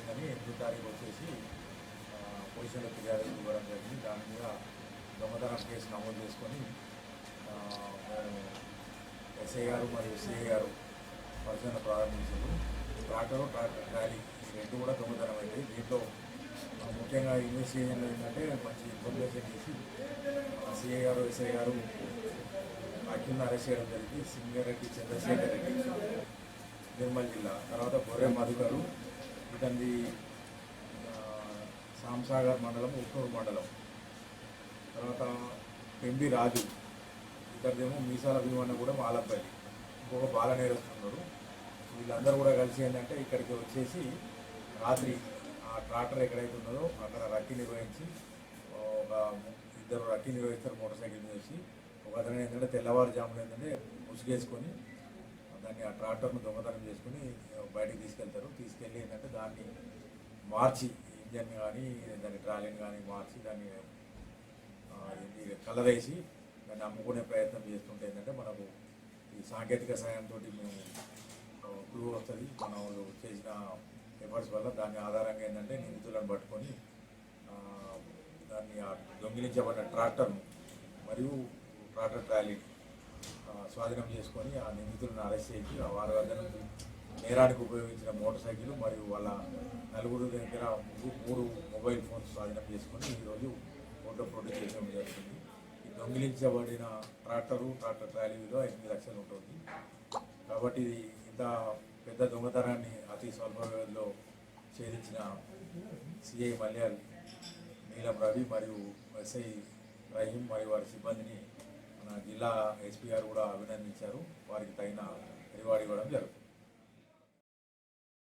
జరిగిందని 8వ తారీఖు వచ్చేసి పోలీసులకు ఫిర్యాదు ఇవ్వడం జరిగింది. దాని మీద దొంగతనం కేసు నమోదు చేసుకొని మేము ఎస్ఐ గారు మరియు సిఐ గారు పరిశీలన ప్రారంభించారు. ట్రాక్టర్ ట్రాలీ ఈ రెండు కూడా దొంగతనం అయింది. దీంట్లో ముఖ్యంగా ఇన్వెస్టిగేషన్లో ఏంటంటే మంచి ఇన్ఫర్మేషన్ చేసి సిఐ గారు ఎస్ఐ గారు అక్యూని అరెస్ట్ చేయడం జరిగింది. సింగారెడ్డి చంద్రశేఖర్ రెడ్డి, నిర్మల్ జిల్లా. తర్వాత గొర్రె మధుకరు, ఇతని సాంసాగర్ మండలం, ఉట్నూరు మండలం. తర్వాత పెంబి రాజు, ఇతరుదేమో మీసాల భీమన్న కూడా మాలపల్లి, ఇంకొక బాల నేరస్తున్నారు. వీళ్ళందరూ కూడా కలిసి ఏంటంటే ఇక్కడికి వచ్చేసి రాత్రి ఆ ట్రాక్టర్ ఎక్కడైతే ఉన్నదో అక్కడ రక్కీ నిర్వహించి ఒక ఇద్దరు రక్కీ నిర్వహిస్తారు మోటార్ సైకిల్ మీద వచ్చి. ఒక అతను ఏంటంటే తెల్లవారుజామున ఏంటంటే ముసుగేసుకొని దాన్ని ఆ ట్రాక్టర్ను దొంగతనం చేసుకుని బయటికి తీసుకెళ్ళి ఏంటంటే దాన్ని మార్చి ఇంజన్ కానీ దాని ట్రాలీని కానీ మార్చి దాన్ని కలర్ వేసి దాన్ని అమ్ముకునే ప్రయత్నం చేస్తుంటే ఏంటంటే మనకు ఈ సాంకేతిక సాయంతో మేము క్లూ వస్తుంది. మనం చేసిన ఎఫర్ట్స్ వల్ల దాని ఆధారంగా ఏంటంటే నిందితులను పట్టుకొని దాన్ని దొంగిలించబడిన ట్రాక్టర్ను మరియు ట్రాక్టర్ ట్రాలీని స్వాధీనం చేసుకొని ఆ నిందితులను అరెస్ట్ చేసి వారి వద్ద నుంచి నేరానికి ఉపయోగించిన మోటార్ సైకిల్ మరియు వాళ్ళ నలుగురు దగ్గర 3 మొబైల్ ఫోన్స్ స్వాధీనం చేసుకొని ఈరోజు కోర్టులో ప్రొడ్యూస్ చేయడం జరుగుతుంది. ఈ దొంగిలించబడిన ట్రాక్టర్ ట్రాలీ విలువ 8 లక్షలు ఉంటుంది. కాబట్టి ఇది ఇంత పెద్ద దొంగతనాన్ని అతి స్వల్ప వ్యవధిలో ఛేదించిన సిఐ మల్యాల్, నీలం రవి మరియు ఎస్ఐ రహీం మరియు వారి సిబ్బందిని మన జిల్లా ఎస్పీ గారు కూడా అభినందించారు. వారికి తగిన రివార్డ్ ఇవ్వడం జరుగుతుంది.